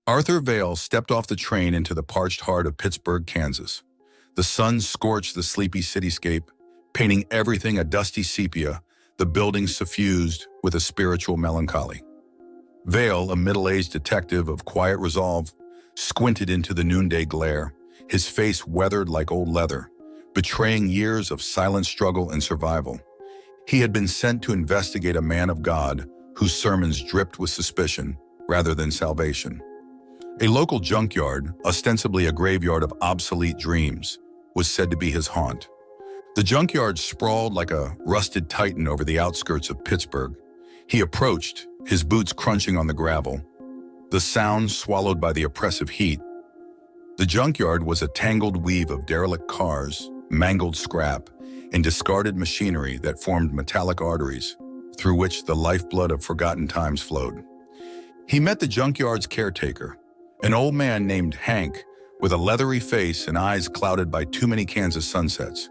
Arthur Vail stepped off the train into the parched heart of Pittsburgh, Kansas. The sun scorched the sleepy cityscape, painting everything a dusty sepia, the buildings suffused with a spiritual melancholy. Vail, a middle-aged detective of quiet resolve, squinted into the noonday glare, his face weathered like old leather, betraying years of silent struggle and survival. He had been sent to investigate a man of God whose sermons dripped with suspicion rather than salvation. A local junkyard, ostensibly a graveyard of obsolete dreams, was said to be his haunt. The junkyard sprawled like a rusted titan over the outskirts of Pittsburgh. He approached, his boots crunching on the gravel, the sound swallowed by the oppressive heat. The junkyard was a tangled weave of derelict cars, mangled scrap, and discarded machinery that formed metallic arteries through which the lifeblood of forgotten times flowed. He met the junkyard's caretaker, an old man named Hank, with a leathery face and eyes clouded by too many Kansas sunsets.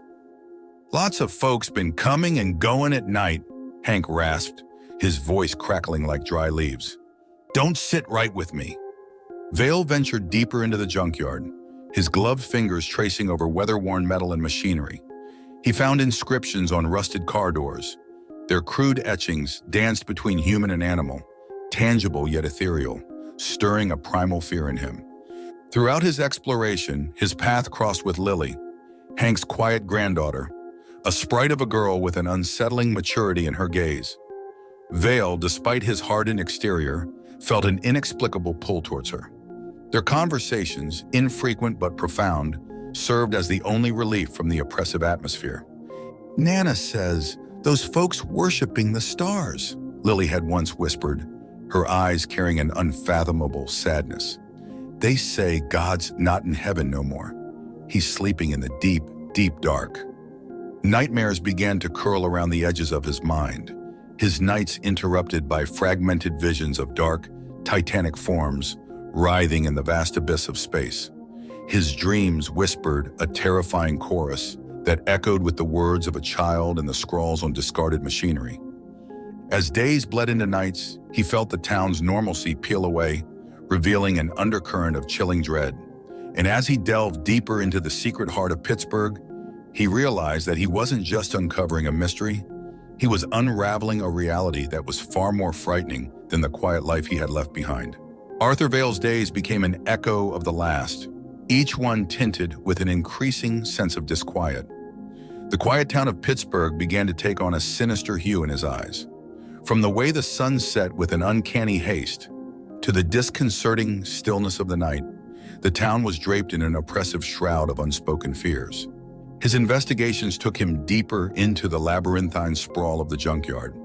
"Lots of folks been coming and going at night," Hank rasped, his voice crackling like dry leaves. "Don't sit right with me." Vail ventured deeper into the junkyard, his gloved fingers tracing over weather-worn metal and machinery. He found inscriptions on rusted car doors. Their crude etchings danced between human and animal, tangible yet ethereal, stirring a primal fear in him. Throughout his exploration, his path crossed with Lily, Hank's quiet granddaughter, a sprite of a girl with an unsettling maturity in her gaze. Vail, despite his hardened exterior, felt an inexplicable pull towards her. Their conversations, infrequent but profound, served as the only relief from the oppressive atmosphere. "Nana says, those folks worshiping the stars," Lily had once whispered, her eyes carrying an unfathomable sadness. "They say God's not in heaven no more. He's sleeping in the deep, deep dark." Nightmares began to curl around the edges of his mind, his nights interrupted by fragmented visions of dark, titanic forms writhing in the vast abyss of space. His dreams whispered a terrifying chorus that echoed with the words of a child and the scrawls on discarded machinery. As days bled into nights, he felt the town's normalcy peel away, revealing an undercurrent of chilling dread. And as he delved deeper into the secret heart of Pittsburgh, he realized that he wasn't just uncovering a mystery, he was unraveling a reality that was far more frightening than the quiet life he had left behind. Arthur Vail's days became an echo of the last, each one tinted with an increasing sense of disquiet. The quiet town of Pittsburgh began to take on a sinister hue in his eyes. From the way the sun set with an uncanny haste, to the disconcerting stillness of the night, the town was draped in an oppressive shroud of unspoken fears. His investigations took him deeper into the labyrinthine sprawl of the junkyard.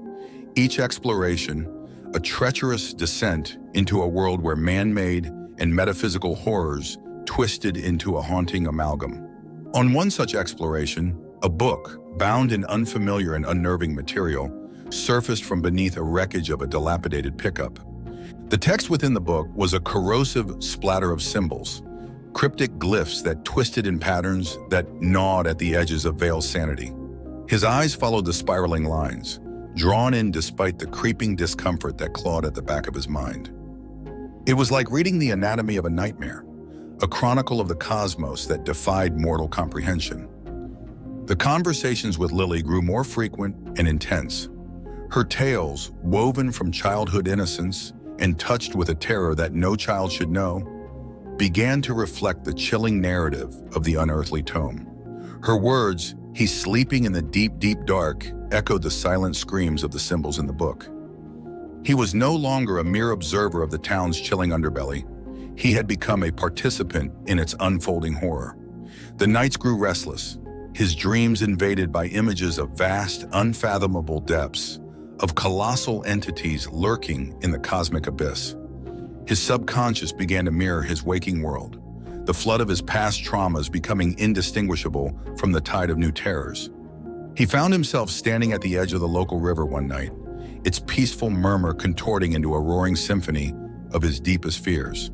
Each exploration, a treacherous descent into a world where man-made and metaphysical horrors twisted into a haunting amalgam. On one such exploration, a book, bound in unfamiliar and unnerving material, surfaced from beneath a wreckage of a dilapidated pickup. The text within the book was a corrosive splatter of symbols, cryptic glyphs that twisted in patterns that gnawed at the edges of Vail's sanity. His eyes followed the spiraling lines, drawn in despite the creeping discomfort that clawed at the back of his mind. It was like reading the anatomy of a nightmare, a chronicle of the cosmos that defied mortal comprehension. The conversations with Lily grew more frequent and intense. Her tales, woven from childhood innocence and touched with a terror that no child should know, began to reflect the chilling narrative of the unearthly tome. Her words, "He's sleeping in the deep, deep dark," echoed the silent screams of the symbols in the book. He was no longer a mere observer of the town's chilling underbelly. He had become a participant in its unfolding horror. The nights grew restless, his dreams invaded by images of vast, unfathomable depths, of colossal entities lurking in the cosmic abyss. His subconscious began to mirror his waking world, the flood of his past traumas becoming indistinguishable from the tide of new terrors. He found himself standing at the edge of the local river one night, its peaceful murmur contorting into a roaring symphony of his deepest fears.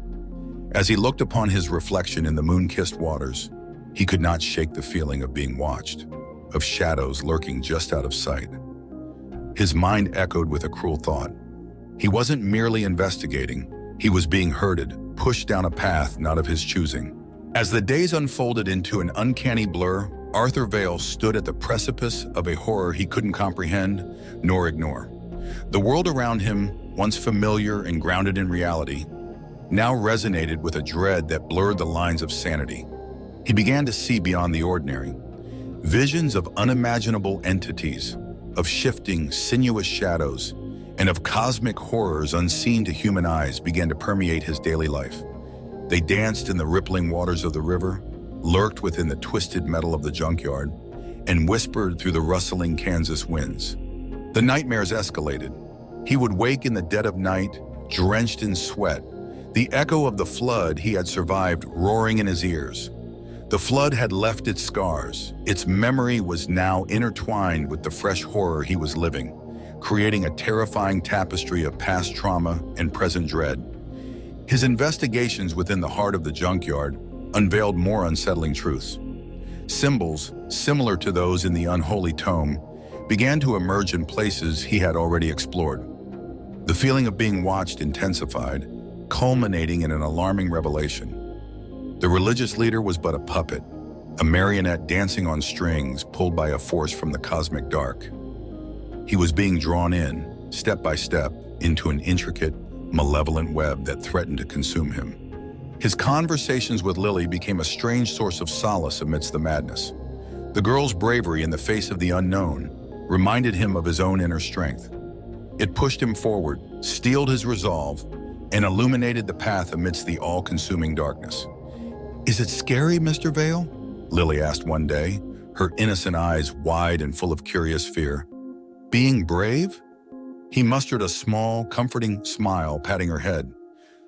As he looked upon his reflection in the moon-kissed waters, he could not shake the feeling of being watched, of shadows lurking just out of sight. His mind echoed with a cruel thought. He wasn't merely investigating, he was being herded, pushed down a path not of his choosing. As the days unfolded into an uncanny blur, Arthur Vale stood at the precipice of a horror he couldn't comprehend nor ignore. The world around him, once familiar and grounded in reality, now resonated with a dread that blurred the lines of sanity. He began to see beyond the ordinary. Visions of unimaginable entities, of shifting, sinuous shadows, and of cosmic horrors unseen to human eyes began to permeate his daily life. They danced in the rippling waters of the river, lurked within the twisted metal of the junkyard, and whispered through the rustling Kansas winds. The nightmares escalated. He would wake in the dead of night, drenched in sweat, the echo of the flood he had survived roaring in his ears. The flood had left its scars. Its memory was now intertwined with the fresh horror he was living, creating a terrifying tapestry of past trauma and present dread. His investigations within the heart of the junkyard unveiled more unsettling truths. Symbols, similar to those in the unholy tome, began to emerge in places he had already explored. The feeling of being watched intensified, culminating in an alarming revelation. The religious leader was but a puppet, a marionette dancing on strings pulled by a force from the cosmic dark. He was being drawn in, step by step, into an intricate, malevolent web that threatened to consume him. His conversations with Lily became a strange source of solace amidst the madness. The girl's bravery in the face of the unknown reminded him of his own inner strength. It pushed him forward, steeled his resolve, and illuminated the path amidst the all-consuming darkness. "Is it scary, Mr. Vale?" Lily asked one day, her innocent eyes wide and full of curious fear. "Being brave?" He mustered a small, comforting smile, patting her head.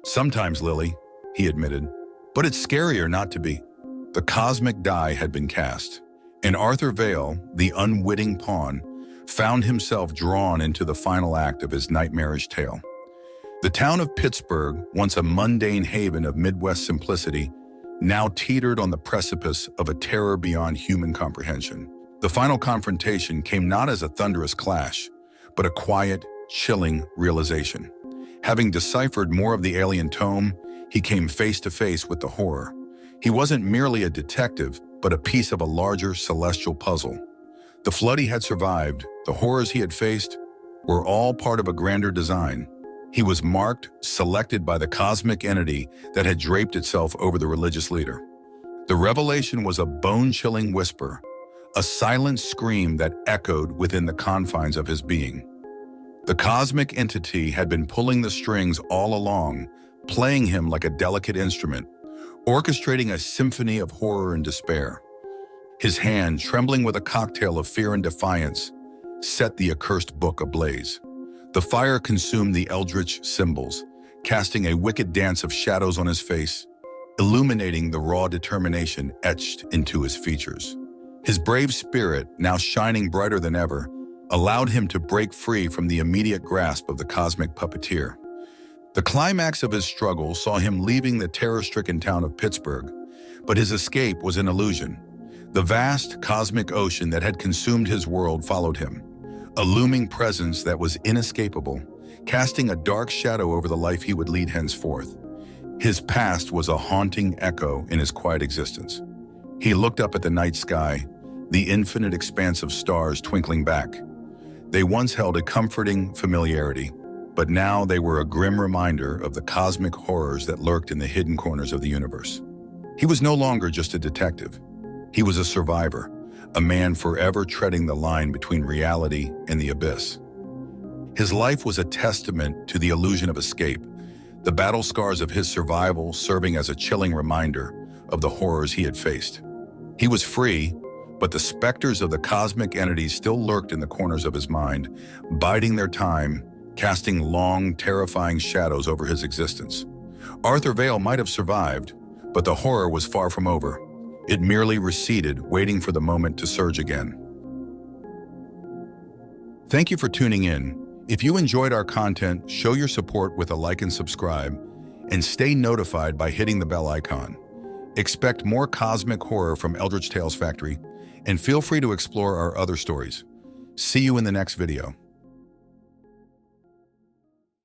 "Sometimes, Lily," he admitted, "but it's scarier not to be." The cosmic die had been cast, and Arthur Vale, the unwitting pawn, found himself drawn into the final act of his nightmarish tale. The town of Pittsburgh, once a mundane haven of Midwest simplicity, now teetered on the precipice of a terror beyond human comprehension. The final confrontation came not as a thunderous clash, but a quiet, chilling realization. Having deciphered more of the alien tome, he came face to face with the horror. He wasn't merely a detective, but a piece of a larger celestial puzzle. The flood he had survived, the horrors he had faced, were all part of a grander design. He was marked, selected by the cosmic entity that had draped itself over the religious leader. The revelation was a bone-chilling whisper, a silent scream that echoed within the confines of his being. The cosmic entity had been pulling the strings all along, playing him like a delicate instrument, orchestrating a symphony of horror and despair. His hand, trembling with a cocktail of fear and defiance, set the accursed book ablaze. The fire consumed the eldritch symbols, casting a wicked dance of shadows on his face, illuminating the raw determination etched into his features. His brave spirit, now shining brighter than ever, allowed him to break free from the immediate grasp of the cosmic puppeteer. The climax of his struggle saw him leaving the terror-stricken town of Pittsburgh, but his escape was an illusion. The vast cosmic ocean that had consumed his world followed him, a looming presence that was inescapable, casting a dark shadow over the life he would lead henceforth. His past was a haunting echo in his quiet existence. He looked up at the night sky, the infinite expanse of stars twinkling back. They once held a comforting familiarity, but now they were a grim reminder of the cosmic horrors that lurked in the hidden corners of the universe. He was no longer just a detective. He was a survivor, a man forever treading the line between reality and the abyss. His life was a testament to the illusion of escape, the battle scars of his survival serving as a chilling reminder of the horrors he had faced. He was free, but the specters of the cosmic entities still lurked in the corners of his mind, biding their time, casting long, terrifying shadows over his existence. Arthur Vale might have survived, but the horror was far from over. It merely receded, waiting for the moment to surge again. Thank you for tuning in. If you enjoyed our content, show your support with a like and subscribe, and stay notified by hitting the bell icon. Expect more cosmic horror from Eldritch Tales Factory, and feel free to explore our other stories. See you in the next video.